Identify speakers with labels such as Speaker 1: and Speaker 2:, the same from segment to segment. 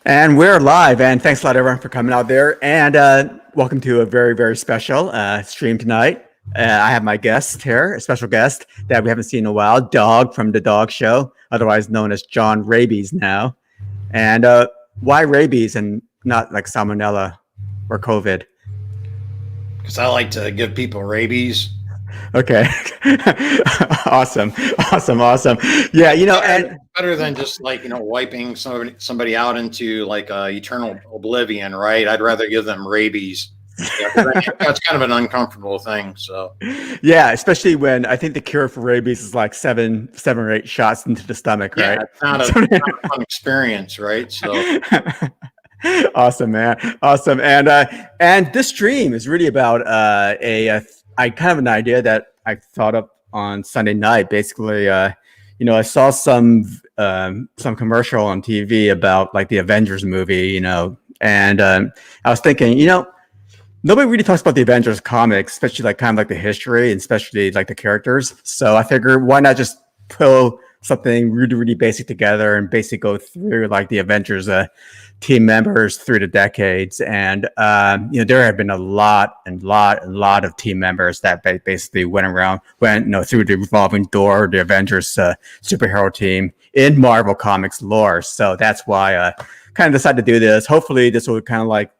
Speaker 1: And we're live, and thanks a lot, everyone, for coming out there. And welcome to a very, very special stream tonight. I have my guest here, a special guest that we haven't seen in a while, Dawg from the Dawg Show, otherwise known as John Rabies now. And why rabies and not like salmonella or COVID?
Speaker 2: Because I like to give people rabies.
Speaker 1: Okay. Awesome. Yeah, and
Speaker 2: better than just wiping somebody out into like eternal oblivion, right? I'd rather give them rabies. That's kind of an uncomfortable thing. So
Speaker 1: yeah, especially when I think the cure for rabies is like seven or eight shots into the stomach, right?
Speaker 2: Yeah, it's not a fun experience, right? So
Speaker 1: awesome, man, awesome. And this stream is really about I kind of have an idea that I thought up on Sunday night. Basically, I saw some commercial on TV about like the Avengers movie, and I was thinking, nobody really talks about the Avengers comics, especially like kind of like the history and especially like the characters. So I figured why not just pull something really, really basic together and basically go through like the Avengers team members through the decades. And, there have been a lot of team members that basically went through the revolving door, the Avengers superhero team in Marvel Comics lore. So that's why I kind of decided to do this. Hopefully this will kind of like,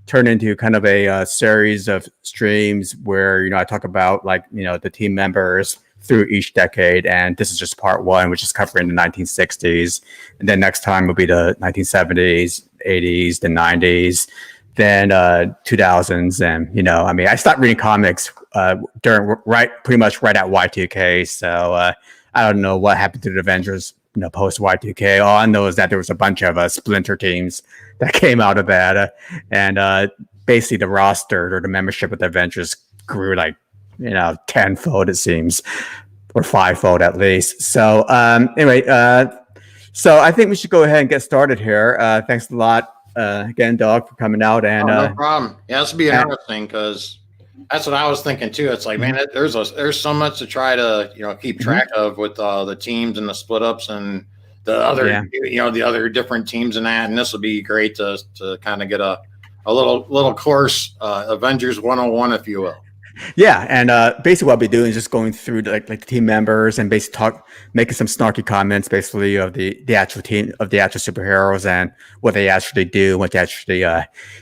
Speaker 1: turn into kind of a series of streams where, I talk about like, the team members through each decade. And this is just part one, which is covering the 1960s. And then next time will be the 1970s, 80s, the 90s, then 2000s. And, I stopped reading comics pretty much right at Y2K. So I don't know what happened to the Avengers, post Y2K. All I know is that there was a bunch of splinter teams that came out of that. And basically the roster or the membership of the Avengers grew like, tenfold, it seems, or fivefold at least. So anyway, so I think we should go ahead and get started here. Thanks a lot again, Dawg, for coming out. And
Speaker 2: no problem. Yeah, this will be interesting because that's what I was thinking too. It's like, man, there's so much to try to keep track of with the teams and the split ups and the other the other different teams and that. And this will be great to kind of get a little course, Avengers 101, if you will.
Speaker 1: Yeah, and basically what I'll be doing is just going through like the team members and basically making some snarky comments basically of the actual team, of the actual superheroes and what they actually do, what they actually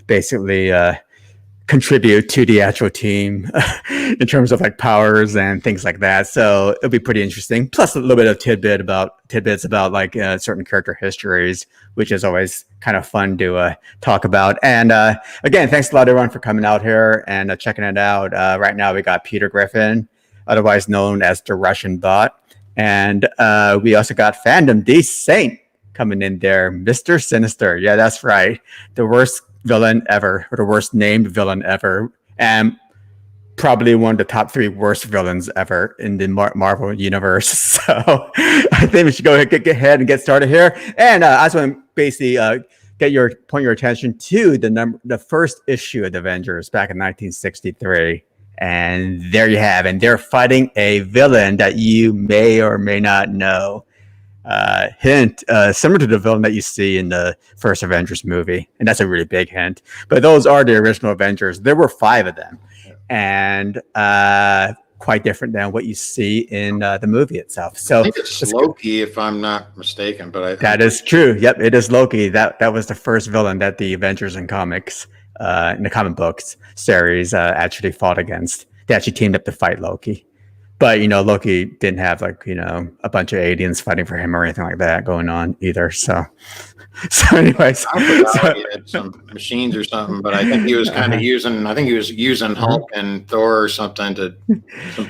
Speaker 1: basically contribute to the actual team in terms of like powers and things like that. So it'll be pretty interesting. Plus a little bit of tidbits about like certain character histories, which is always kind of fun to talk about. And again, thanks a lot everyone for coming out here and checking it out. Right now we got Peter Griffin, otherwise known as the Russian Bot. And we also got Fandom D Saint coming in there, Mr. Sinister. Yeah, that's right. The worst villain ever, or the worst named villain ever, and probably one of the top 3 worst villains ever in the Marvel universe. So I think we should go ahead and get started here. And I just want to basically point your attention to the first issue of the Avengers back in 1963. And there you have, and they're fighting a villain that you may or may not know. Hint, similar to the villain that you see in the first Avengers movie, and that's a really big hint. But those are the original Avengers. There were 5 of them, and quite different than what you see in the movie itself. So
Speaker 2: I think it's Loki, if I'm not mistaken. But
Speaker 1: that is true. Yep, it is Loki. That was the first villain that the Avengers in comics, in the comic books series, actually fought against. They actually teamed up to fight Loki. But, Loki didn't have like, a bunch of aliens fighting for him or anything like that going on either. So anyways.
Speaker 2: I forgot he had some machines or something, but I think he was kind of using Hulk and Thor or something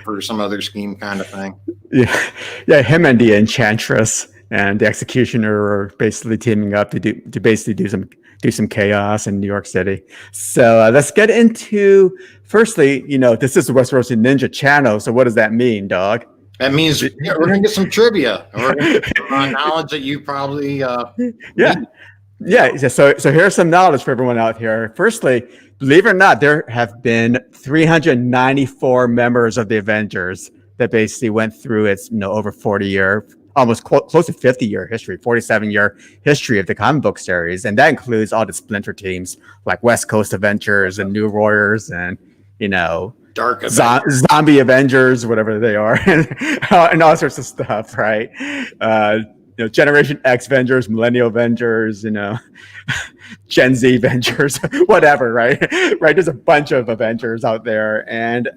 Speaker 2: for some other scheme kind of thing.
Speaker 1: Yeah, him and the Enchantress and the Executioner are basically teaming up to do some chaos in New York City. So let's get into, firstly, this is the Westeros Ninja channel. So what does that mean, Dawg?
Speaker 2: That means we're going to get some trivia. We're going to get some knowledge that you probably
Speaker 1: Yeah. So here's some knowledge for everyone out here. Firstly, believe it or not, there have been 394 members of the Avengers that basically went through its over 40-year almost close to 50-year history, 47-year history of the comic book series, and that includes all the splinter teams like West Coast Avengers and New Warriors and
Speaker 2: Dark Avengers.
Speaker 1: Zombie Avengers, whatever they are, and all sorts of stuff, right? Generation X Avengers, Millennial Avengers, Gen Z Avengers, whatever, right? Right. There's a bunch of Avengers out there, and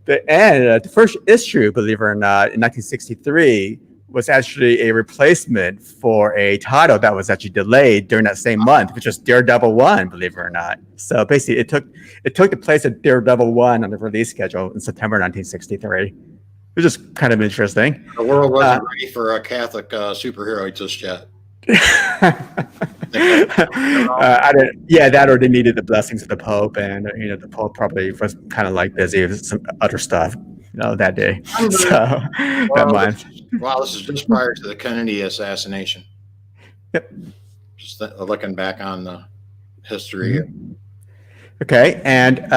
Speaker 1: the first issue, believe it or not, in 1963 was actually a replacement for a title that was actually delayed during that same month, which was Daredevil 1, believe it or not. So basically, it took the place of Daredevil 1 on the release schedule in September 1963. Which is kind of interesting.
Speaker 2: The world wasn't ready for a Catholic superhero just yet.
Speaker 1: That or they needed the blessings of the Pope, and the Pope probably was kind of like busy with some other stuff, that day. So that month.
Speaker 2: Wow, this is just prior to the Kennedy assassination.
Speaker 1: Yep.
Speaker 2: Just looking back on the history.
Speaker 1: Mm-hmm. Okay, and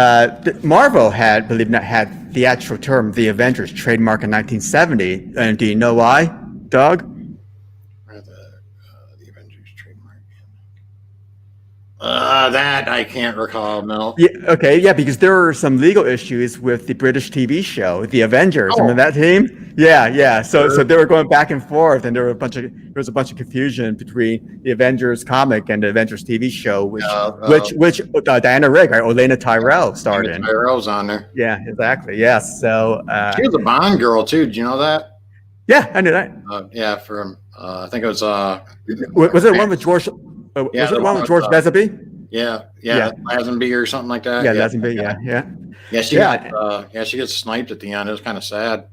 Speaker 1: Marvel had, believe it or not, had the actual term "the Avengers" trademark in 1970. And do you know why, Doug?
Speaker 2: The Avengers trademark. That I can't recall. No.
Speaker 1: Yeah. Okay. Yeah, because there were some legal issues with the British TV show, The Avengers. Oh. Remember that team? Yeah. Yeah. So they were going back and forth, and there was a bunch of confusion between the Avengers comic and the Avengers TV show, which Diana Rigg, right? Olenna Tyrell starred in.
Speaker 2: Tyrell's on there.
Speaker 1: Yeah. Exactly. Yes. So
Speaker 2: she was a Bond girl too. Did you know that?
Speaker 1: Yeah, I knew that.
Speaker 2: Yeah. From I think it was.
Speaker 1: Was it one with George? Was it one with George Lazenby?
Speaker 2: Yeah, Lazenby or something like that.
Speaker 1: Yeah, Lazenby. Yeah.
Speaker 2: She gets sniped at the end. It was kind of sad.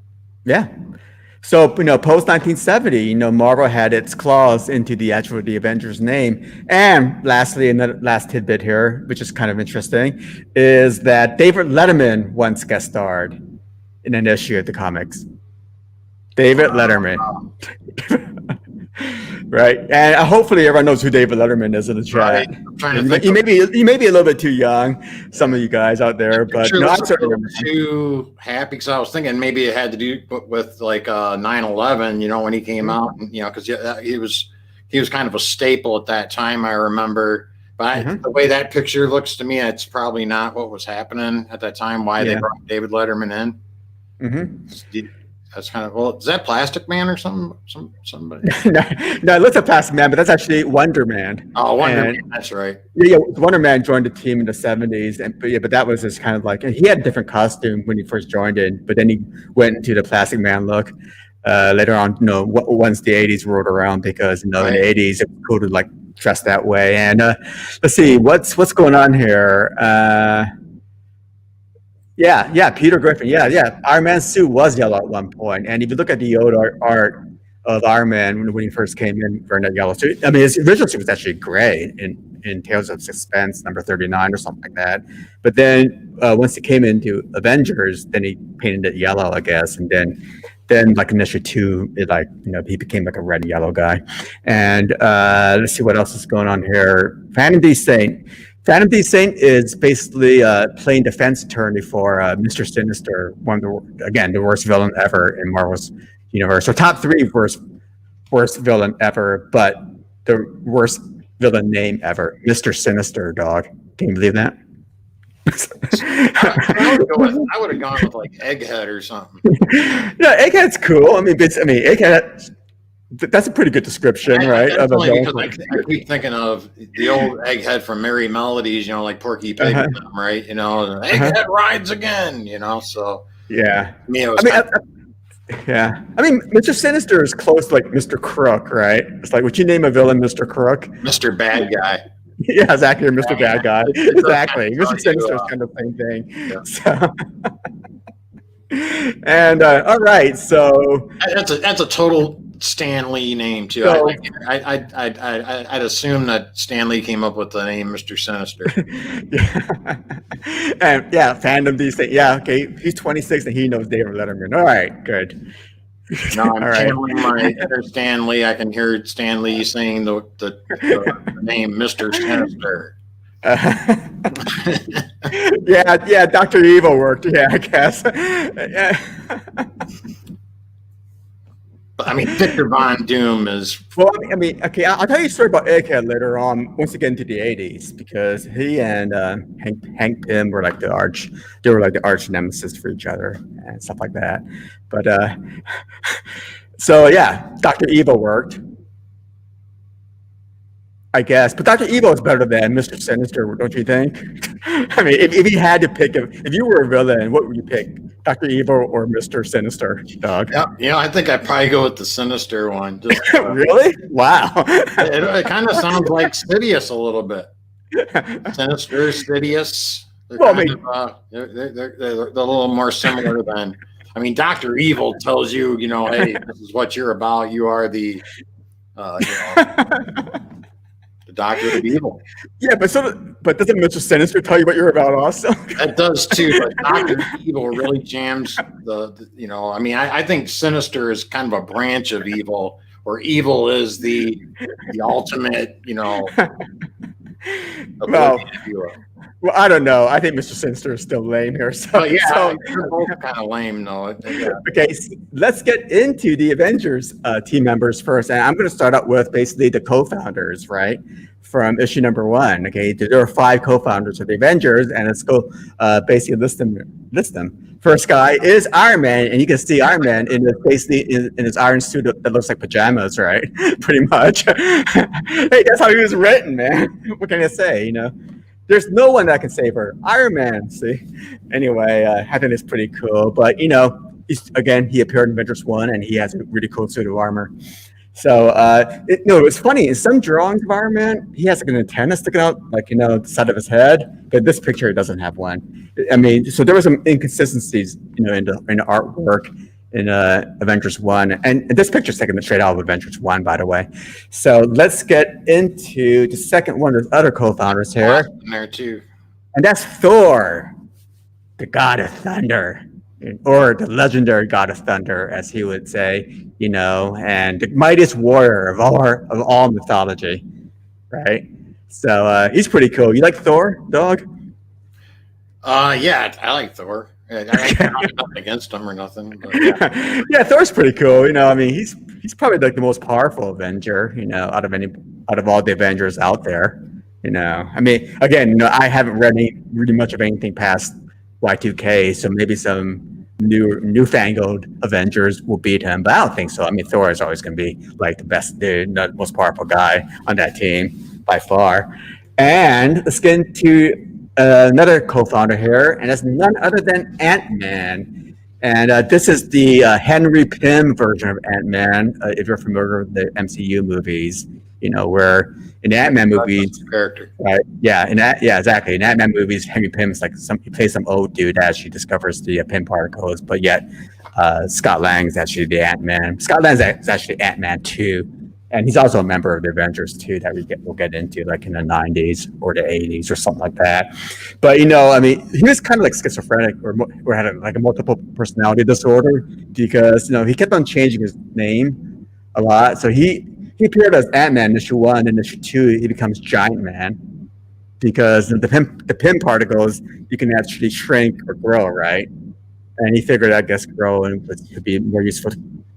Speaker 1: Yeah. So post 1970, Marvel had its claws into the Avengers name. And lastly, another last tidbit here, which is kind of interesting, is that David Letterman once guest starred in an issue of the comics. David Letterman. Right, and hopefully everyone knows who David Letterman is in the chat.
Speaker 2: Right. I'm trying to think.
Speaker 1: You may be a little bit too young, some of you guys out there, but
Speaker 2: I certainly remember. Too happy because I was thinking maybe it had to do with like 9/11. When he came out, because he was kind of a staple at that time. I remember, but the way that picture looks to me, it's probably not what was happening at that time. Why they brought David Letterman in? Mm-hmm. That's kind of is that Plastic Man or something? Somebody?
Speaker 1: No, it looks like Plastic Man, but that's actually Wonder Man.
Speaker 2: Oh, Wonder Man, that's right.
Speaker 1: Yeah, Wonder Man joined the team in the 70s, but that was just kind of like he had a different costume when he first joined in, but then he went into the Plastic Man look later on. Once the 80s rolled around, because in the 80s it was cool to like dress that way. And let's see what's going on here. Yeah, Peter Griffin. Yeah. Iron Man's suit was yellow at one point, and if you look at the old art of Iron Man when he first came in wearing that yellow suit, I mean, his original suit was actually gray in Tales of Suspense number 39 or something like that. But then once he came into Avengers, then he painted it yellow, I guess, and then like in issue 2, he became like a red and yellow guy. And let's see what else is going on here. Phantom D. Saint is basically playing defense attorney for Mr. Sinister, the worst villain ever in Marvel's universe. So top 3 worst villain ever, but the worst villain name ever, Mr. Sinister, dog. Can you believe that?
Speaker 2: I would have gone with like Egghead or something.
Speaker 1: Yeah, Egghead's cool. I mean, Egghead. That's a pretty good description, right?
Speaker 2: I keep thinking of the old Egghead from Merry Melodies, like Porky Pig, right? Egghead rides again, So
Speaker 1: yeah, I mean, Mr. Sinister is close to like Mr. Crook, right? It's like, would you name a villain Mr. Crook?
Speaker 2: Mr. Bad Guy.
Speaker 1: Yeah, exactly. Or Mr. Bad Guy. Exactly. Mr. Sinister is kind of the same thing. Yeah. So. And all right, so
Speaker 2: that's a total Stan Lee name too. So, I'd assume that Stan Lee came up with the name Mr. Sinister.
Speaker 1: And Fandom D. Yeah, okay. He's 26 and he knows David Letterman. All right, good.
Speaker 2: No, I'm channeling my inner Stan Lee. I can hear Stan Lee saying the name Mr. Sinister.
Speaker 1: Yeah, Dr. Evil worked. Yeah, I guess.
Speaker 2: I mean, Victor Von Doom is.
Speaker 1: Well, I mean, okay, I'll tell you a story about Egghead later on. Once again, to the '80s, because he and Hank Pym were like they were like the arch nemesis for each other and stuff like that. But so yeah, Doctor Evil worked, I guess. But Doctor Evil is better than Mr. Sinister, don't you think? I mean, if you had to pick, if you were a villain, what would you pick? Dr. Evil or Mr. Sinister, Dog?
Speaker 2: Yeah, I think I'd probably go with the Sinister one. Just,
Speaker 1: really? Wow.
Speaker 2: it kind of sounds like Sidious a little bit. Sinister, Sidious. They're a little more similar than. I mean, Dr. Evil tells you, hey, this is what you're about. You are the, the Doctor of Evil.
Speaker 1: Yeah, but doesn't Mr. Sinister tell you what you're about also?
Speaker 2: That does too, but Doctor Evil really jams I mean, I think Sinister is kind of a branch of evil, where evil is the ultimate,
Speaker 1: Well, I don't know. I think Mr. Sinister is still lame here. So
Speaker 2: they're both kind of lame, though. Yeah.
Speaker 1: Okay, so let's get into the Avengers team members first, and I'm going to start out with basically the co-founders, right, from issue number 1. Okay, there are 5 co-founders of the Avengers, and let's go basically list them. First guy is Iron Man, and you can see Iron Man in his iron suit that looks like pajamas, right? Pretty much. Hey, that's how he was written, man. What can I say? There's no one that can save her. Iron Man, see? Anyway, I think it's pretty cool. But, he appeared in Avengers 1, and he has a really cool suit of armor. So, it's funny. In some drawings of Iron Man, he has like an antenna sticking out, the side of his head. But this picture doesn't have one. I mean, so there were some inconsistencies, in the artwork in Avengers 1. And this picture's taken straight out of Avengers 1, by the way. So let's get into the second one of the other co-founders here.
Speaker 2: Wasp in there too.
Speaker 1: And that's Thor, the god of thunder, or the legendary god of thunder, as he would say, and the mightiest warrior of all mythology, right? So he's pretty cool. You like Thor, Dog?
Speaker 2: Yeah, I like Thor. I have nothing against him or nothing. But yeah.
Speaker 1: Yeah, Thor's pretty cool. I mean, he's probably like the most powerful Avenger, out of all the Avengers out there. I mean, again, I haven't read really much of anything past Y2K, so maybe some newfangled Avengers will beat him, but I don't think so. I mean, Thor is always going to be like the best dude, the most powerful guy on that team by far. And let's get into another co-founder here, and that's none other than Ant-Man. And this is the Henry Pym version of Ant-Man, if you're familiar with the MCU movies, where in the Ant-Man movies,
Speaker 2: character,
Speaker 1: right? Yeah, exactly. In Ant-Man movies, Henry Pym is like he plays some old dude as she discovers the Pym particles, but yet Scott Lang is actually the Ant-Man. Scott Lang is actually Ant-Man 2. And he's also a member of the Avengers too, that we'll get into like in the 90s or the 80s or something like that. But I mean, he was kind of like schizophrenic or had like a multiple personality disorder, because he kept on changing his name a lot. So he appeared as Ant-Man in issue 1, and issue 2 he becomes Giant Man, because the Pym particles you can actually shrink or grow, right? And he figured, I guess, grow and would be more useful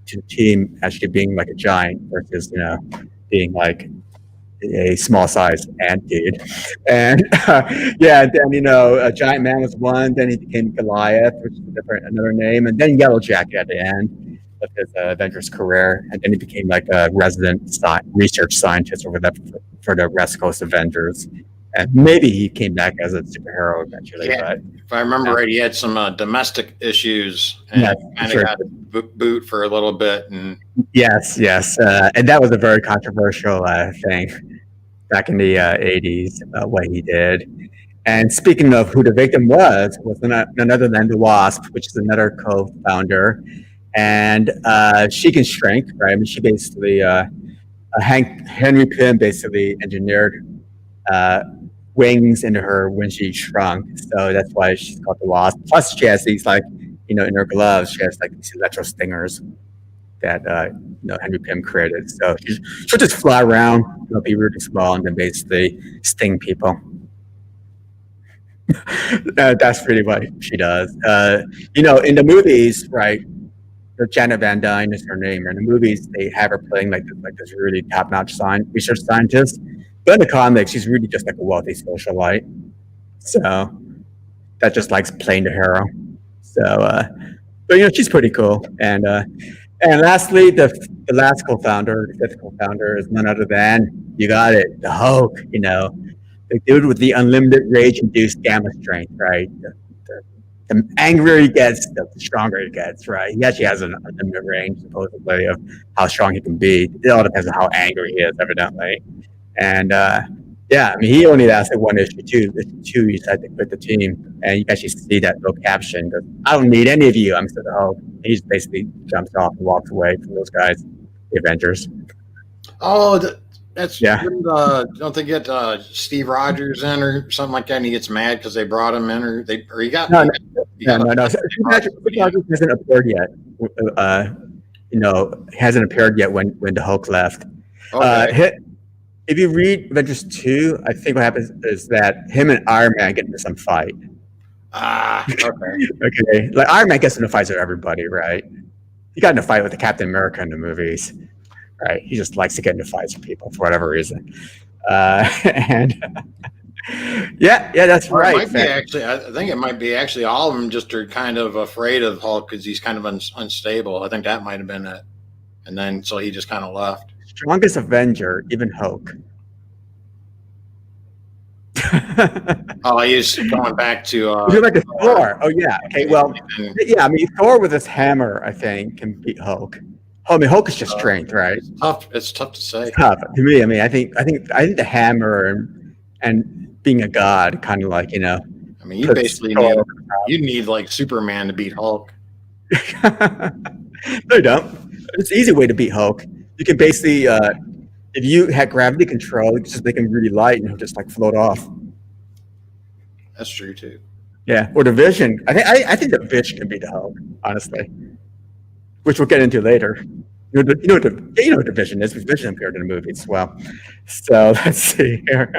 Speaker 1: to the team actually being like a giant versus being like a small size ant dude. And then a Giant Man was one, then he became Goliath, which is another name, and then Yellow Jacket at the end of his Avengers career, and then he became like a resident research scientist over there for the West Coast Avengers. And maybe he came back as a superhero eventually.
Speaker 2: Yeah,
Speaker 1: but
Speaker 2: if I remember right, he had some domestic issues and kind of got boot for a little bit. And
Speaker 1: yes, and that was a very controversial thing back in the 80s, what he did. And speaking of who the victim was none other than the Wasp, which is another co-founder, and she can shrink, right? I mean, she basically Henry Pym basically engineered wings into her when she shrunk, so that's why she's called the Wasp. Plus, she has these in her gloves, she has like these electro stingers that Henry Pym created. So she'll just fly around, be really small, and then basically sting people. That's really what she does. In the movies, right? Janet Van Dyne is her name. In the movies, they have her playing like this really top-notch research scientist. But in the comics, she's really just like a wealthy socialite. So that just likes playing the hero. So, but she's pretty cool. And lastly, the last co-founder, the fifth co-founder, is none other than, you got it, the Hulk. The dude with the unlimited rage-induced gamma strength, right? The angrier he gets, the stronger he gets, right? He actually has an unlimited range, supposedly, of how strong he can be. It all depends on how angry he is, evidently. And he only lasted one issue too. He decided to quit the team, and you actually see that little caption. I don't need any of you. I'm Mr. Hulk. He just basically jumps off and walks away from those guys, the Avengers.
Speaker 2: Oh, that's don't they get Steve Rogers in or something like that, and he gets mad because they brought him in, or he got
Speaker 1: no. Steve Rogers hasn't appeared yet. Hasn't appeared yet when the Hulk left.
Speaker 2: Okay.
Speaker 1: If you read Avengers 2, I think what happens is that him and Iron Man get into some fight.
Speaker 2: Okay.
Speaker 1: Okay. Like Iron Man gets into fights with everybody, right? He got in a fight with the Captain America in the movies, right? He just likes to get into fights with people for whatever reason. And that's right.
Speaker 2: It might be actually, I think it might be actually all of them just are kind of afraid of Hulk because he's kind of unstable. I think that might have been it. And then so he just kind of left.
Speaker 1: Strongest Avenger, even Hulk.
Speaker 2: He's going back to
Speaker 1: Thor. Oh yeah. Okay. Well, yeah. I mean, Thor with his hammer, I think, can beat Hulk. I mean, Hulk is just strength, right?
Speaker 2: It's tough to say.
Speaker 1: It's tough to me. I mean, I think the hammer and being a god, kind of like
Speaker 2: I mean, you basically need like Superman to beat Hulk.
Speaker 1: No, you don't. It's an easy way to beat Hulk. You can basically, if you had gravity control, you can just make him really light and he'll just like float off.
Speaker 2: That's true too.
Speaker 1: Yeah, or the Vision. I think the Vision can beat the Hulk, honestly, which we'll get into later. You know what the Vision is. Because Vision appeared in the movie as well. So let's see here.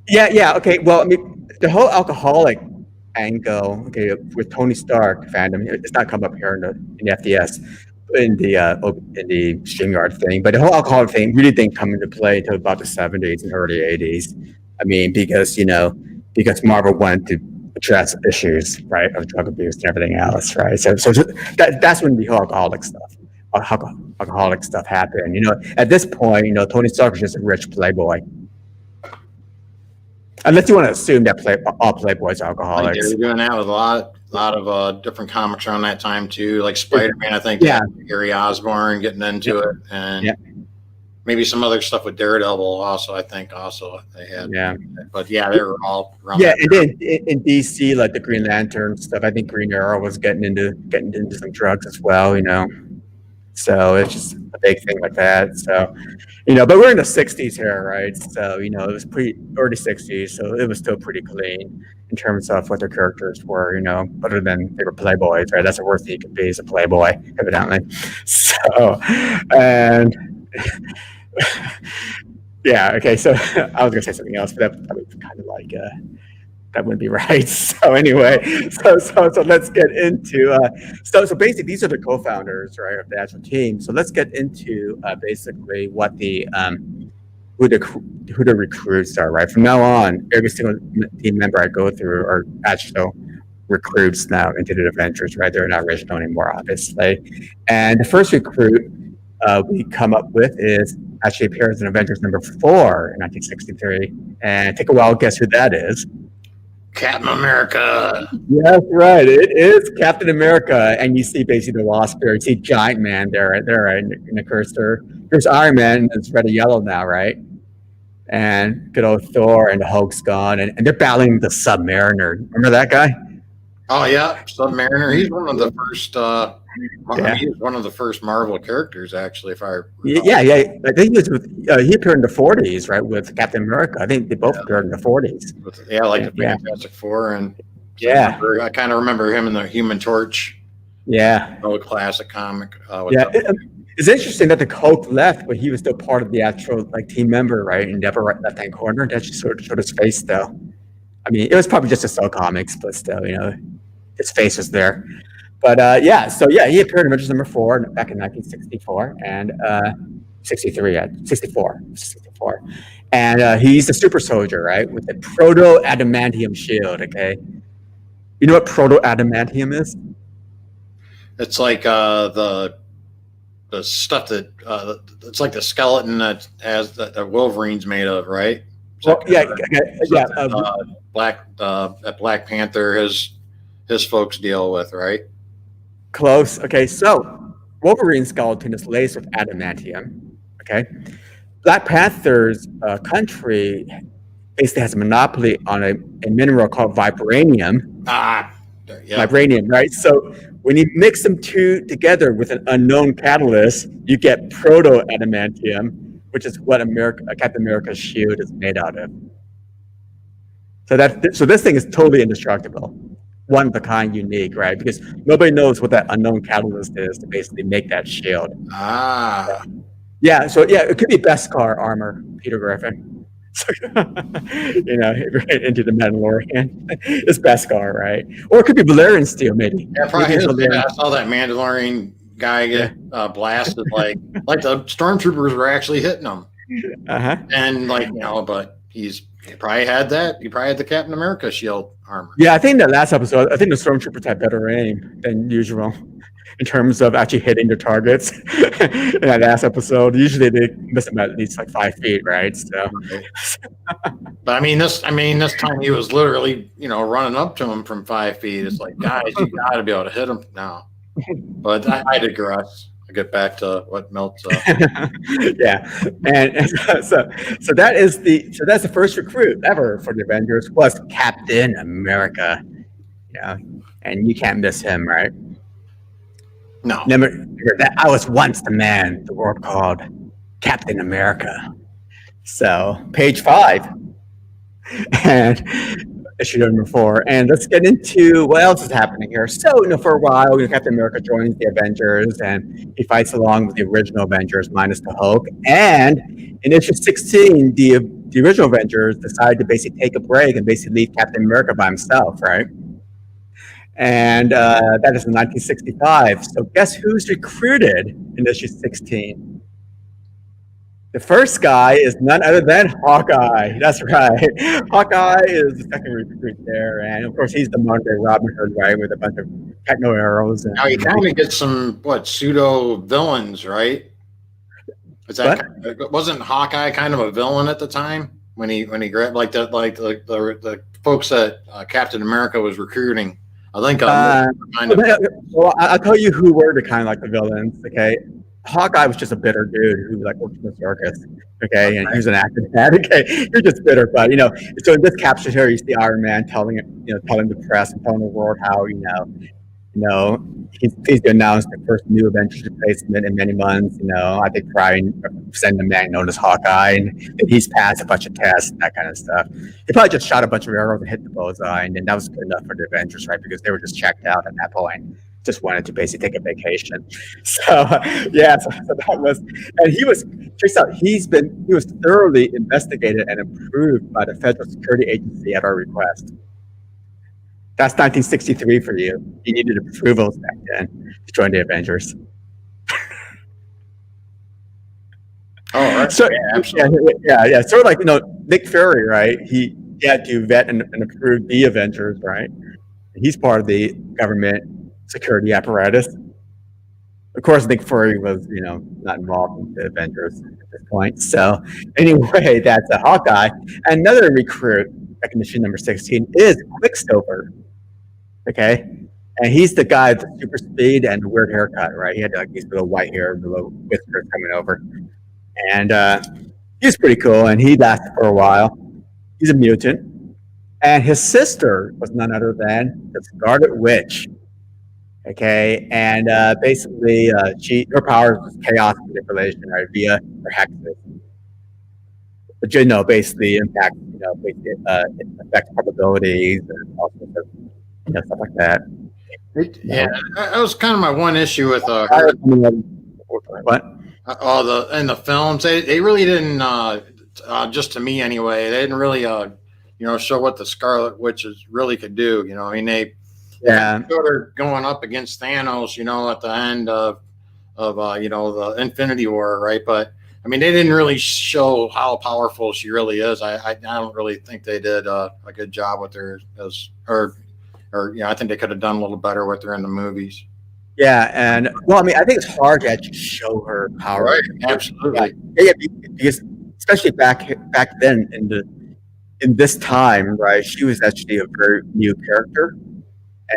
Speaker 1: Yeah. Okay. Well, I mean, the whole alcoholic angle, okay, with Tony Stark fandom, it's not come up here in the FDS, in the StreamYard thing, but the whole alcoholic thing really didn't come into play until about the 70s and early 80s. I mean, because Marvel wanted to address issues, right, of drug abuse and everything else, right? So that's when the whole alcoholic stuff happened. At this point, Tony Stark was just a rich playboy. Unless you want to assume that all playboys are alcoholics.
Speaker 2: They were doing that with a lot of different comics around that time too, like Spider-Man. I think Gary Osborn getting into it, and maybe some other stuff with Daredevil. Also, I think they had. Yeah, but they were all around. Yeah,
Speaker 1: and then in DC, like the Green Lantern stuff, I think Green Arrow was getting into some drugs as well. So it's just a big thing like that. So, but we're in the 60s here, right? So, it was pretty early 60s. So it was still pretty clean in terms of what their characters were, other than they were playboys, right? That's the worst thing you can be, is a playboy, evidently. So, and okay. So I was going to say something else, but that was kind of like, that wouldn't be right. So anyway, so let's get into so basically these are the co-founders, right, of the actual team. So let's get into basically what the who the recruits are, right? From now on, every single team member I go through are actual recruits now into the Avengers, right? They're not original anymore, obviously. And the first recruit we come up with actually appears in Avengers number 4 in 1963. And take a wild guess who that is.
Speaker 2: Captain America.
Speaker 1: Yes, right. It is Captain America, and you see basically the Wasp there. You see Giant Man there, right, in the cursor. There's Iron Man. It's red and yellow now, right? And good old Thor and the Hulk's gone, and they're battling the Submariner. Remember that guy?
Speaker 2: Oh yeah, Submariner. He's one of the first. He was one of the first Marvel characters, actually. If I recall.
Speaker 1: Yeah. I think he appeared in the 40s, right, with Captain America. I think they both appeared in the 40s.
Speaker 2: The Fantastic Four, and I kind of remember him in the Human Torch.
Speaker 1: Yeah,
Speaker 2: old classic comic.
Speaker 1: It's interesting that the Hulk left, but he was still part of the actual team member, right, in the upper right left-hand corner. That just sort of showed his face, though. I mean, it was probably just to sell comics, but still, his face was there. But yeah, so yeah, he appeared in Avengers #4 back in 1964 and 63, 64. And he's a super soldier, right, with a proto adamantium shield. Okay, you know what proto adamantium is?
Speaker 2: It's like the stuff that it's like the skeleton that Wolverine's made of, right?
Speaker 1: Well, yeah.
Speaker 2: Black Panther, his folks deal with, right?
Speaker 1: Close. Okay, so Wolverine's skeleton is laced with adamantium. Okay, Black Panther's country basically has a monopoly on a mineral called vibranium.
Speaker 2: Yeah.
Speaker 1: Vibranium, right? So when you mix them two together with an unknown catalyst, you get proto adamantium, which is what Captain America's shield is made out of. So this thing is totally indestructible, one of a kind, unique, right? Because nobody knows what that unknown catalyst is to basically make that shield. Yeah, so yeah, it could be Beskar armor, Peter Griffin. You know, right into the Mandalorian. It's Beskar, right? Or it could be Valerian steel, maybe.
Speaker 2: Yeah, probably. I saw that Mandalorian guy get blasted, like the stormtroopers were actually hitting him. And but he probably had that. He probably had the Captain America shield armor.
Speaker 1: Yeah, I think that last episode, I think the stormtroopers had better aim than usual in terms of actually hitting their targets. In that last episode, usually they miss them at least like 5 feet, right? So,
Speaker 2: but I mean, this time he was literally, running up to him from 5 feet. It's like, guys, you got to be able to hit him now. But I digress. I get back to what Milt's.
Speaker 1: Yeah, and so that's the first recruit ever for the Avengers was Captain America. Yeah, and you can't miss him, right?
Speaker 2: No.
Speaker 1: I was once the man the world called Captain America. So, page 5. And issue #4. And let's get into what else is happening here. So, for a while, Captain America joins the Avengers and he fights along with the original Avengers minus the Hulk. And in issue 16, the original Avengers decided to basically take a break and basically leave Captain America by himself, right? And that is in 1965. So guess who's recruited in issue 16? The first guy is none other than Hawkeye. That's right. Hawkeye is the second recruit there. And of course, he's the modern day Robin Hood, right? With a bunch of techno arrows.
Speaker 2: Now you kind of get some, pseudo villains, right? Wasn't Hawkeye kind of a villain at the time when he grabbed the folks that Captain America was recruiting? I think
Speaker 1: well, I'll tell you who were the kind of like the villains. Okay, Hawkeye was just a bitter dude who worked in the circus. Okay, and he was an actor. Okay, you're just bitter, but So in this caption here, you see Iron Man telling the press and telling the world how he's going to announce the first new Avengers replacement in many months. I think probably send a man known as Hawkeye, and he's passed a bunch of tests and that kind of stuff. He probably just shot a bunch of arrows and hit the bullseye, and then that was good enough for the Avengers, right? Because they were just checked out at that point. Just wanted to basically take a vacation. So yeah, so that was, and he was. Check out, he was thoroughly investigated and approved by the Federal Security Agency at our request. That's 1963 for you. You needed approvals back then to join the Avengers.
Speaker 2: Oh, right.
Speaker 1: So, yeah, absolutely. Yeah. Sort of like Nick Fury, right? He had to vet and approve the Avengers, right? He's part of the government security apparatus. Of course, Nick Fury was, not involved in the Avengers at this point. So, anyway, that's a Hawkeye. Another recruit, recognition number 16, is Quicksilver. Okay, and he's the guy with the super speed and the weird haircut, right? He had these little white hair, the little whiskers coming over, and he's pretty cool. And he lasted for a while. He's a mutant, and his sister was none other than the Scarlet Witch. Okay, and basically, her power was chaos manipulation, right, via her hexes. But basically impact, affects probabilities and all sorts of. Stuff like that.
Speaker 2: That was kind of my one issue with her.
Speaker 1: What?
Speaker 2: In the films, they really didn't. Just to me anyway, they didn't really show what the Scarlet Witch really could do.
Speaker 1: Yeah.
Speaker 2: Showed her going up against Thanos, at the end of the Infinity War, right? But I mean, they didn't really show how powerful she really is. I don't really think they did a good job with her I think they could have done a little better with her in the movies.
Speaker 1: Yeah, and well, I mean, I think it's hard to actually show her power.
Speaker 2: Right, absolutely.
Speaker 1: Yeah, because especially back then in this time, right? She was actually a very new character,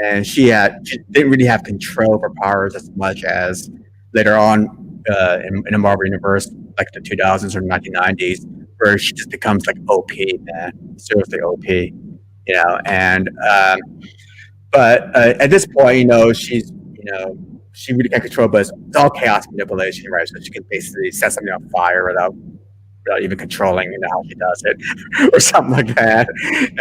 Speaker 1: and she didn't really have control of her powers as much as later on in the Marvel universe, like the 2000s or 1990s, where she just becomes like OP, man, seriously OP, and but at this point, she really can't control, but it's all chaos manipulation, right? So she can basically set something on fire without even controlling, how she does it, or something like that.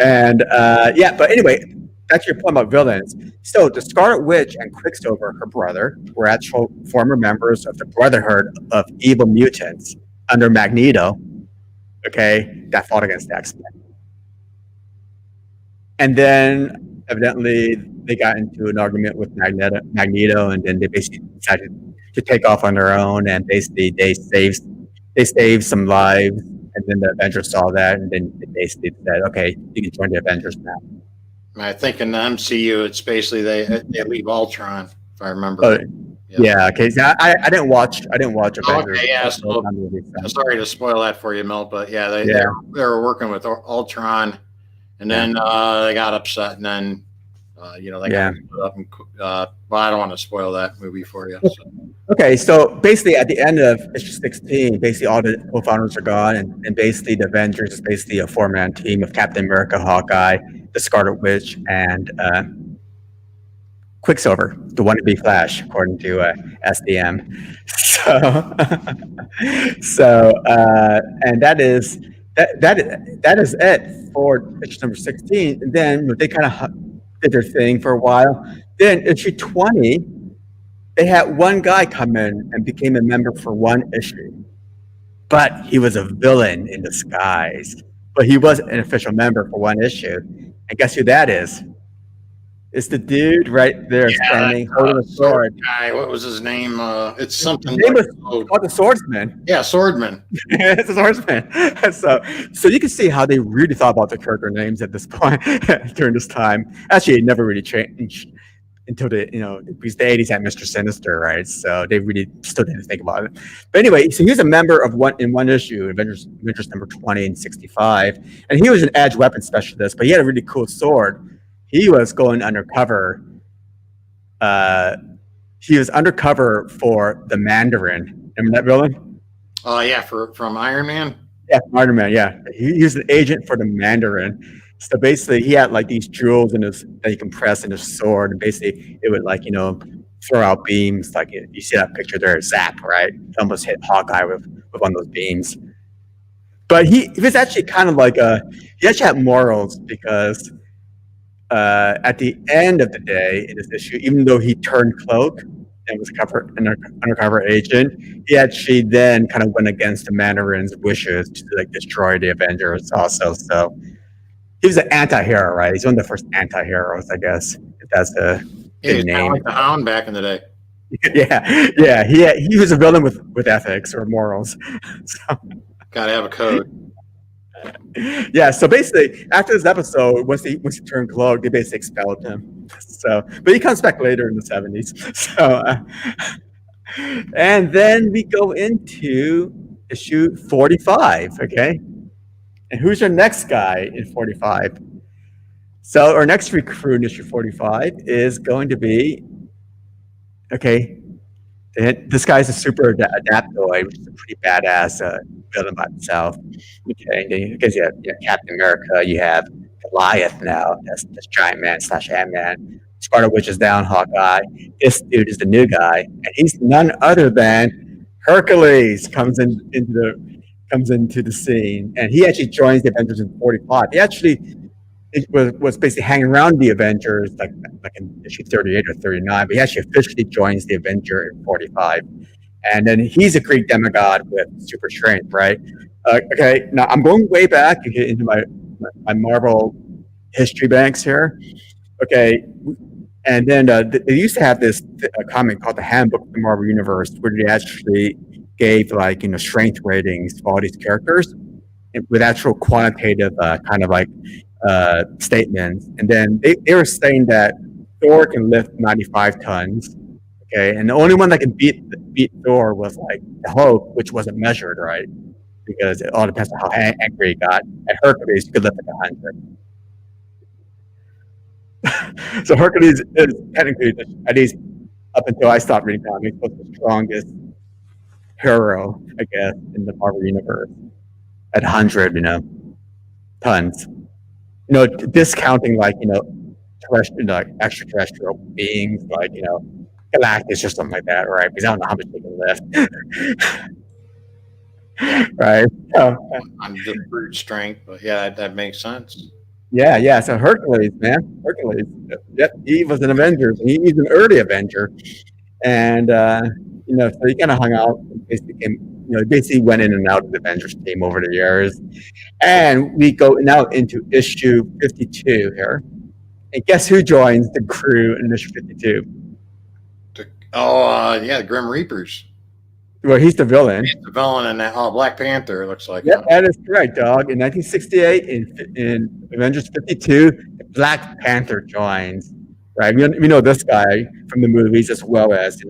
Speaker 1: And but anyway, back to your point about villains. So the Scarlet Witch and Quicksilver, her brother, were actual former members of the Brotherhood of Evil Mutants under Magneto. Okay, that fought against the X-Men. And then evidently they got into an argument with Magneto, and then they basically decided to take off on their own, and basically they saved some lives, and then the Avengers saw that, and then they basically said, okay, you can join the Avengers now.
Speaker 2: I think in the MCU, it's basically they leave Ultron, if I remember.
Speaker 1: Oh, yeah. Okay. So I didn't watch Avengers.
Speaker 2: Okay, yeah. So, sorry to spoil that for you, Mel, but yeah, they were working with Ultron, and then they got upset, and then they got split up. And, well, I don't want to spoil that movie for you. So.
Speaker 1: Okay, so basically at the end of issue 16, basically all the co-founders are gone, and basically the Avengers is basically a 4-man team of Captain America, Hawkeye, the Scarlet Witch, and Quicksilver, the wannabe Flash, according to SDM. And that is it for issue number 16. And then they kind of did their thing for a while. Then issue 20, they had one guy come in and became a member for one issue, but he was a villain in disguise. But he was an official member for one issue. And guess who that is? It's the dude right there standing, holding a sword.
Speaker 2: Guy, what was his name? It's something.
Speaker 1: His name was called the Swordsman.
Speaker 2: Yeah, Swordsman.
Speaker 1: It's a Swordsman. So you can see how they really thought about the character names at this point during this time. Actually, it never really changed until because the 80s had Mr. Sinister, right? So they really still didn't think about it. But anyway, so he was a member of one issue, Avengers number 20 and 65, and he was an edge weapon specialist, but he had a really cool sword. He was going undercover. He was undercover for the Mandarin. Remember that villain?
Speaker 2: Oh yeah, from Iron Man.
Speaker 1: Yeah, from Iron Man. Yeah, he was an agent for the Mandarin. So basically, he had like these jewels that he can press in his sword, and basically it would throw out beams. Like you see that picture there, zap, right? He almost hit Hawkeye with one of those beams. But he was actually kind of like he actually had morals, because at the end of the day in this issue, even though he turned cloak and was an undercover agent, he actually then kind of went against the Mandarin's wishes to destroy the Avengers also. So he was an anti-hero, right? He's one of the first anti-heroes, I guess, if that's the
Speaker 2: he's
Speaker 1: name.
Speaker 2: Kind of like the Hound back in the day.
Speaker 1: Yeah. He was a villain with ethics or morals. So.
Speaker 2: Gotta have a code.
Speaker 1: Yeah, so basically, after this episode, once he turned cloak, they basically expelled him. So, but he comes back later in the 70s. So, and then we go into issue 45. Okay, and who's your next guy in 45? So, our next recruit in issue 45 is going to be this guy's a super adaptoid, which is a pretty badass villain by himself. Okay, because you have Captain America, you have Goliath now, that's Giant Man / Ant-Man. Scarlet Witch is down, Hawkeye. This dude is the new guy, and he's none other than Hercules. Comes into the scene, and he actually joins the Avengers in 45. He actually was basically hanging around the Avengers like in issue 38 or 39, but he actually officially joins the Avenger in 45. And then he's a Greek demigod with super strength, right? Okay, now I'm going way back into my Marvel history banks here. Okay, And then they used to have this comic called the Handbook of the Marvel Universe, where they actually gave strength ratings for all these characters with actual quantitative kind of statements. And then they were saying that Thor can lift 95 tons. Okay, and the only one that can beat Thor was like the Hulk, which wasn't measured, right? Because it all depends on how angry he got. At Hercules, you could lift like 100. So Hercules is technically, at least up until I stopped reading comics, was the strongest hero, I guess, in the Marvel universe at 100, tons. Discounting extraterrestrial beings like Galactus or something like that, right? Because I don't know how much they can lift. Right. So,
Speaker 2: I'm just brute strength, but yeah, that makes sense.
Speaker 1: Yeah. So Hercules, man, Hercules. Yep, he was an Avengers. He's an early Avenger, and so he kind of hung out. Basically went in and out of the Avengers team over the years. And we go now into issue 52 here, and guess who joins the crew in issue 52?
Speaker 2: The Grim Reapers.
Speaker 1: Well, he's the villain.
Speaker 2: He's the villain in that. Black Panther, it looks like.
Speaker 1: Yeah, that is correct, Dog. In 1968, in Avengers 52, Black Panther joins. Right, we know this guy from the movies as well as from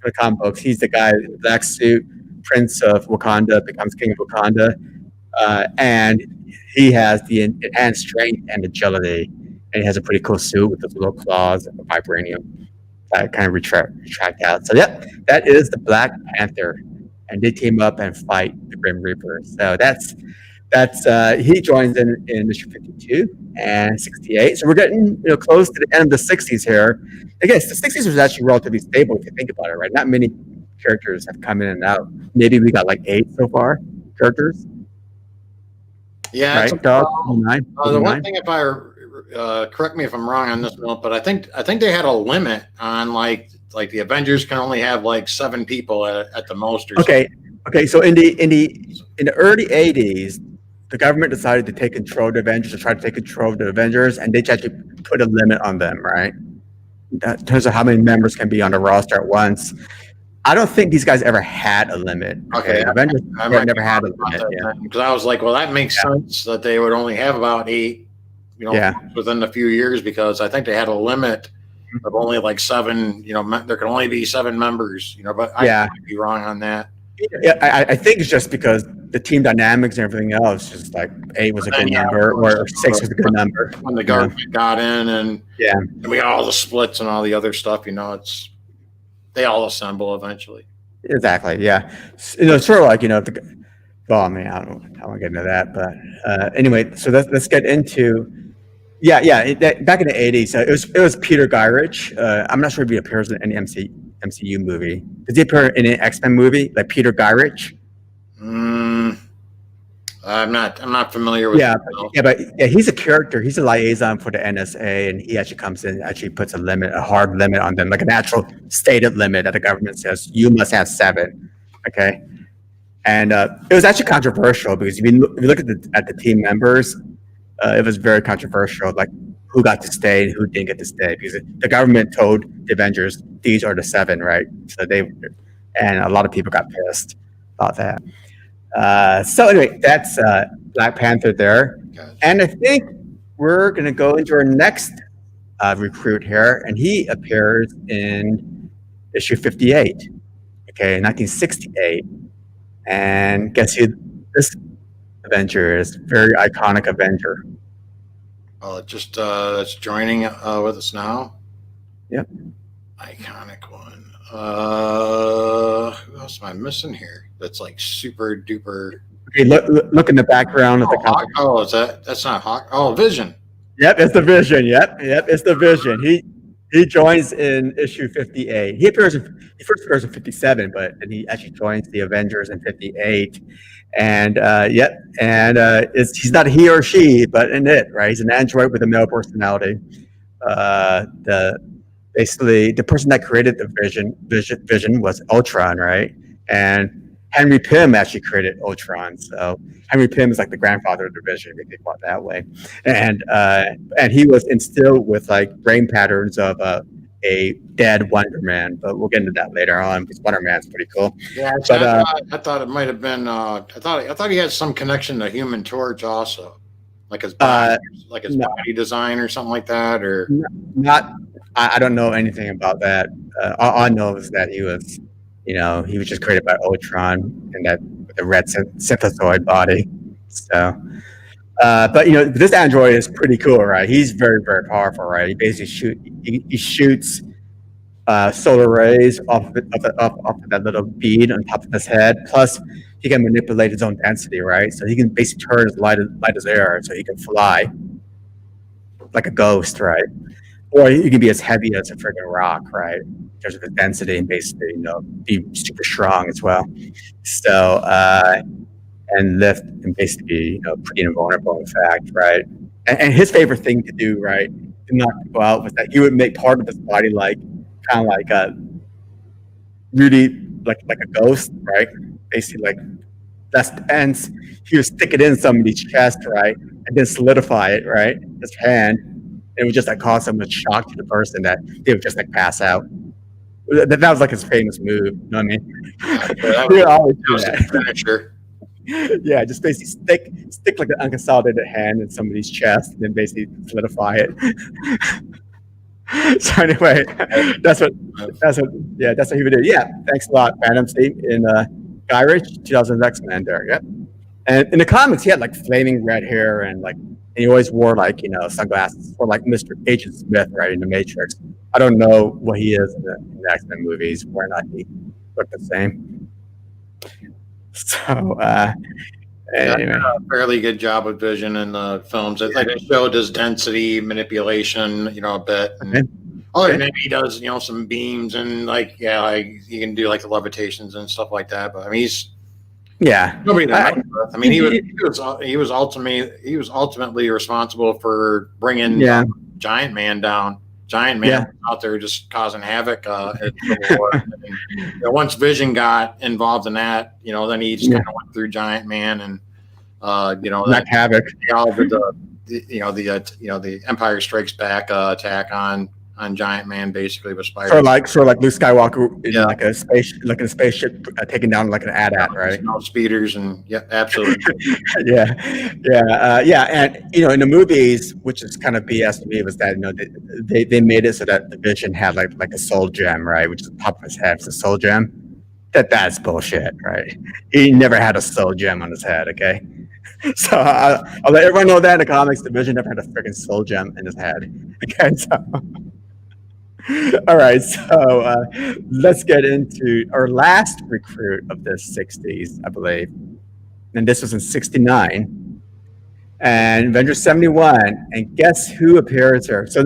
Speaker 1: the comic books. He's the guy in the black suit, Prince of Wakanda, becomes King of Wakanda, and he has the enhanced strength and agility, and he has a pretty cool suit with those little claws and the vibranium that kind of retract out. So that is the Black Panther, and they team up and fight the Grim Reaper. So that's he joins in issue 52 and 68. So we're getting close to the end of the 60s here. I guess the 60s was actually relatively stable if you think about it, right? Not many characters have come in and out. Maybe we got like 8 so far characters.
Speaker 2: Yeah,
Speaker 1: right. Dog, 9.
Speaker 2: The one thing, if I correct me if I'm wrong on this note, but I think they had a limit on like the Avengers can only have like 7 people at the most. Or
Speaker 1: okay. So in the early 80s, the government decided to take control of the Avengers, to try to take control of the Avengers, and they actually put a limit on them, right? In terms of how many members can be on the roster at once. I don't think these guys ever had a limit.
Speaker 2: Okay,
Speaker 1: Avengers never had a limit.
Speaker 2: Because I was like, well, that makes sense that they would only have about 8, within a few years, because I think they had a limit of only like 7. There can only be 7 members. But I might be wrong on that.
Speaker 1: Yeah, I think it's just because the team dynamics and everything else, just like 8 was a good number, or 6 was a good number.
Speaker 2: When the government got in, and we got all the splits and all the other stuff, they all assemble eventually.
Speaker 1: Exactly. Yeah. Sort of like well, I mean, I don't want to get into that, but anyway, so let's get into. Back in the 80s, it was Peter Gyrich. I'm not sure if he appears in any MCU movie. Does he appear in an X-Men movie, like Peter Gyrich?
Speaker 2: I'm not familiar with.
Speaker 1: But he's a character. He's a liaison for the NSA, and he actually comes in, actually puts a hard limit on them, like an actual stated limit that the government says you must have 7. Okay, and it was actually controversial because if you look at the team members, it was very controversial, like who got to stay and who didn't get to stay, because the government told the Avengers these are the 7, right? So and a lot of people got pissed about that. So anyway, that's Black Panther there. Gotcha. And I think we're going to go into our next recruit here, and he appears in issue 58, 1968. And guess who this Avenger is? Very iconic Avenger.
Speaker 2: Just it's joining with us now.
Speaker 1: Yep.
Speaker 2: Iconic one. Who else am I missing here? That's like super duper.
Speaker 1: Okay, look in the background of the comic.
Speaker 2: Oh, that's not Hawk? Oh, Vision.
Speaker 1: Yep, it's the Vision. Yep, it's the Vision. He joins in issue 58. He first appears in 57, but then he actually joins the Avengers in 58. And he's not he or she, but in it, right? He's an android with a male personality. Basically the person that created the Vision was Ultron, right? And Henry Pym actually created Ultron. So Henry Pym is like the grandfather of the Vision, if you think about it that way. And he was instilled with like brain patterns of a dead Wonder Man, but we'll get into that later on because Wonder Man's pretty cool.
Speaker 2: Yeah,
Speaker 1: but
Speaker 2: I thought it might have been. I thought he had some connection to Human Torch also, like his body, body design or something like that, or
Speaker 1: not. I don't know anything about that. All I know is that he was just created by Ultron and that with the red synthesoid body. So. But this android is pretty cool, right? He's very, very powerful, right? He basically shoots solar rays off of that little bead on top of his head. Plus, he can manipulate his own density, right? So he can basically turn as light as air, so he can fly like a ghost, right? Or he can be as heavy as a freaking rock, right? In terms of his density, and basically, be super strong as well. So. And lift and basically be pretty invulnerable, in fact, right? And his favorite thing to do, right, to knock people out, was that he would make part of his body kind of like a really like a ghost, right? Basically, like that's the ends. He would stick it in somebody's chest, right, and then solidify it, right, his hand. It would just like cause so much shock to the person that they would just like pass out. That was like his famous move. You know what I mean?
Speaker 2: That was, always do that. Finisher.
Speaker 1: Yeah, just basically stick like an unconsolidated hand in somebody's chest, and then basically solidify it. So anyway, that's what he would do. Yeah, thanks a lot, Phantom Steve in Guy Ritchie, 2000 X-Men there. Yep. And in the comics, he had like flaming red hair and he always wore sunglasses, or like Mr. Agent Smith, right, in the Matrix. I don't know what he is in the X-Men movies, where not he look the same. So, anyway.
Speaker 2: A fairly good job with Vision in the films. It showed his density manipulation, a bit. And maybe he does, some beams and he can do like the levitations and stuff like that. But I mean, he's nobody that I mean, he was ultimately responsible for bringing Giant Man down. Giant Man out there just causing havoc at Civil War. Once Vision got involved in that, then he just kind of went through Giant Man and
Speaker 1: that havoc.
Speaker 2: All of the Empire Strikes Back attack on Giant Man, basically with Spider.
Speaker 1: Sort of like Luke Skywalker in like a spaceship taking down like an AT-AT, right?
Speaker 2: Speeders and absolutely.
Speaker 1: And in the movies, which is kind of BS to me, was that they made it so that the Vision had like a soul gem, right, which is the top of his head. It's a soul gem. That's bullshit, right? He never had a soul gem on his head. Okay, so I'll let everyone know that in the comics, the Vision never had a freaking soul gem in his head. Okay, so. All right, so let's get into our last recruit of the 60s, I believe. And this was in 69. And Avengers 71. And guess who appears here? So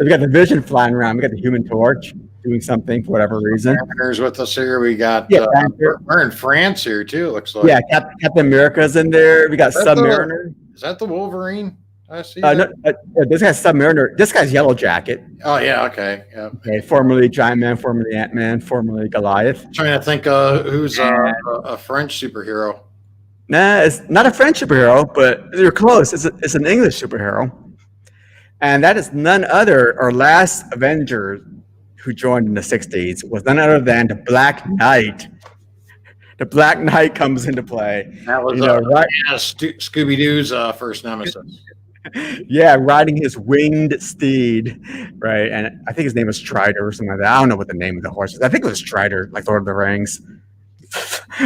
Speaker 1: we got the Vision flying around. We got the Human Torch doing something for whatever reason.
Speaker 2: Panther's with us here. We got we're in France here, too, it looks like.
Speaker 1: Yeah, Captain America's in there. We got Submariner.
Speaker 2: Is that the Wolverine? I see.
Speaker 1: This guy's Submariner. This guy's Yellow Jacket.
Speaker 2: Oh yeah, okay. Yeah.
Speaker 1: Okay, formerly Giant Man, formerly Ant-Man, formerly Goliath.
Speaker 2: I'm trying to think who's a French superhero.
Speaker 1: Nah, it's not a French superhero, but you're close. It's an English superhero, and that is none other. Our last Avenger who joined in the 60s was none other than the Black Knight. The Black Knight comes into play.
Speaker 2: That was Scooby-Doo's first nemesis.
Speaker 1: Yeah, riding his winged steed, right? And I think his name was Strider or something like that. I don't know what the name of the horse is. I think it was Strider, like Lord of the Rings.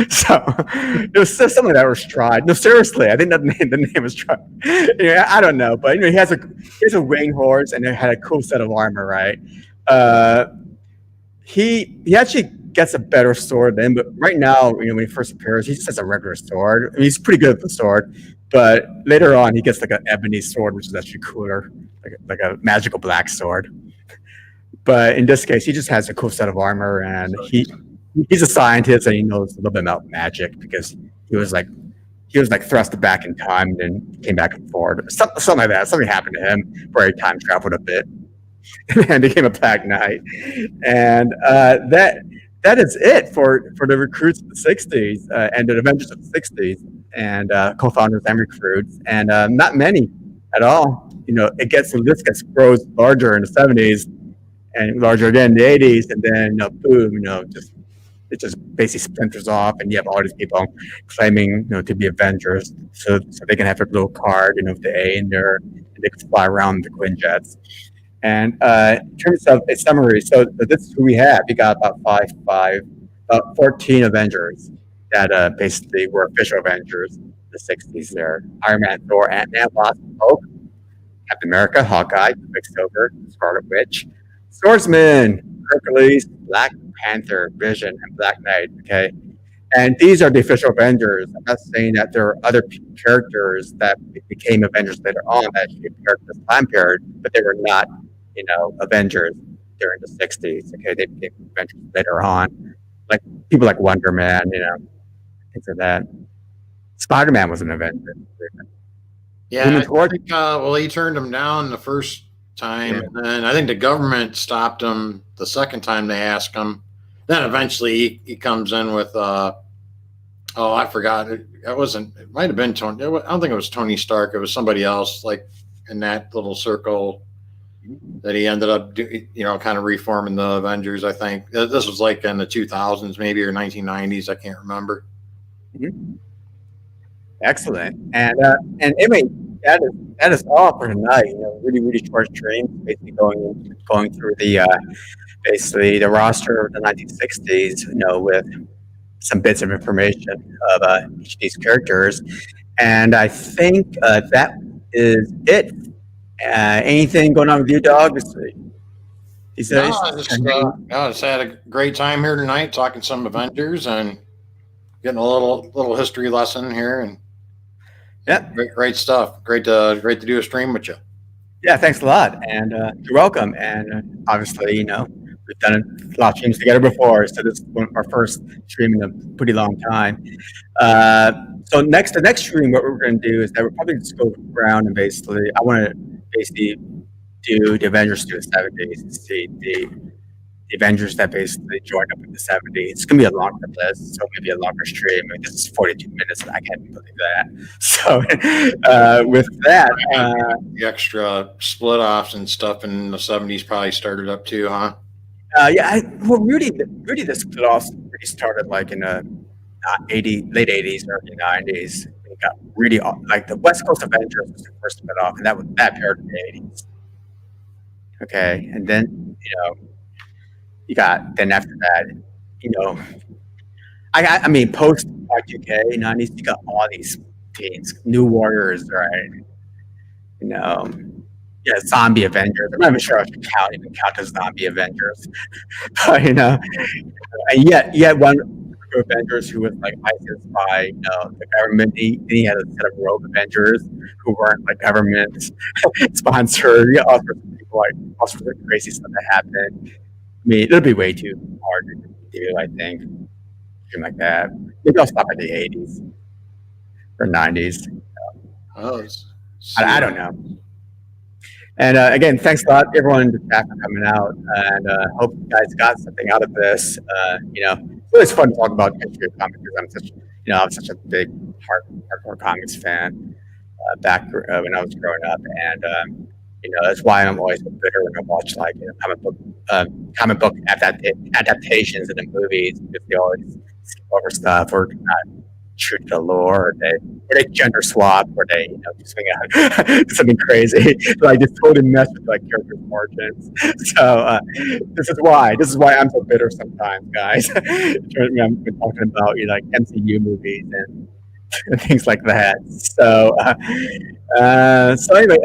Speaker 1: So it was something that was Stride. No, seriously, I think the name was Stride. I don't know, but he has a winged horse and it had a cool set of armor, right? He actually gets a better sword than, but right now, when he first appears, he just has a regular sword. I mean, he's pretty good with the sword, but later on, he gets like an ebony sword, which is actually cooler, like a magical black sword. But in this case, he just has a cool set of armor, and he's a scientist, and he knows a little bit about magic because he was like thrust back in time and then came back and forward, something like that. Something happened to him where he time traveled a bit and became a Black Knight, and that is it for the recruits of the '60s and the Avengers of the '60s and co-founders and recruits, and not many at all. This gets grows larger in the '70s and larger again in the '80s, and then boom, it just basically splinters off, and you have all these people claiming to be Avengers, so they can have a little card, with the A in there, and they can fly around the Quinjets. And in terms of a summary, so this is who we have. We got about 14 Avengers that basically were official Avengers in the '60s. There, Iron Man, Thor, Ant-Man, Wasp, Hulk, Captain America, Hawkeye, Quicksilver, Scarlet Witch, Swordsman, Hercules, Black Panther, Vision, and Black Knight. Okay, and these are the official Avengers. I'm not saying that there are other characters that became Avengers later on that should be part of this time period, but they were not, Avengers during the '60s. Okay, they became Avengers later on, like people like Wonder Man, things like that. Spider-Man was an Avenger.
Speaker 2: Yeah, I think, well, he turned him down the first time, and I think the government stopped him the second time they asked him. Then eventually he comes in with I forgot. It might have been Tony. I don't think it was Tony Stark. It was somebody else, like in that little circle that he ended up kind of reforming the Avengers. I think this was like in the 2000s maybe, or 1990s. I can't remember.
Speaker 1: Mm-hmm. Excellent. And anyway, that is all for tonight. Really, really short stream, basically going through basically the roster of the 1960s, with some bits of information of each of these characters. And I think that is it. Anything going on with you, Dawg? These days?
Speaker 2: I just had a great time here tonight talking some Avengers and getting a little history lesson here. And
Speaker 1: yeah,
Speaker 2: great stuff. Great to do a stream with you.
Speaker 1: Yeah, thanks a lot, and you're welcome. And obviously, we've done a lot of streams together before, so this is our first stream in a pretty long time. So the next stream, what we're going to do is that we're probably just go around and I want to do the Avengers through the '70s, see the Avengers that basically joined up in the '70s. It's going to be a longer list, so maybe a longer stream. I mean, this is 42 minutes, and I can't believe that. So with that,
Speaker 2: the extra split offs and stuff in the '70s probably started up too, huh?
Speaker 1: Really, the split offs really started like in the late '80s, early '90s. It got really like the West Coast Avengers was the first split off, and that appeared in the '80s. Okay, and then you got then after that, I mean post Y2K '90s, you got all these teams, New Warriors, right? Zombie Avengers. I'm not even sure if you count as Zombie Avengers, but and yet one Avengers who was like licensed by the government. He had a set of rogue Avengers who weren't like government sponsored. All sorts of people, all sorts of crazy stuff that happened. I mean, it'll be way too hard to do, I think. Something like that. Maybe I'll stop at the '80s or '90s. I don't know. And again, thanks a lot, everyone in the chat, for coming out. And hope you guys got something out of this. It's always fun to talk about history of comics because I'm such a big hardcore comics fan back when I was growing up, and that's why I'm always bitter when I watch like comic book adaptations in the movies, because they always skip over stuff or not true to the lore, or they gender swap, or they do something crazy, like just totally mess with like characters' origins. So this is why I'm so bitter sometimes, guys. I'm talking about like MCU movies and things like that. So anyway,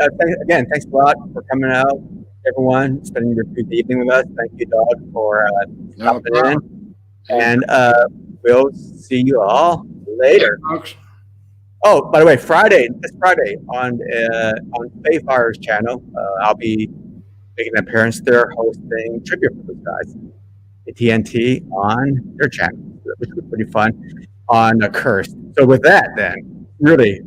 Speaker 1: thanks a lot for coming out, everyone, spending your evening with us. Thank you, Dawg, for stopping in, and we'll see you all later. Oh, by the way, this Friday on Fayfire's channel, I'll be making an appearance there, hosting trivia for those guys, the TNT on their channel, which will be pretty fun, on Cursed. So with that, then, really,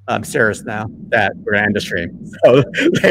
Speaker 1: I'm serious now that we're going to end the stream. So later.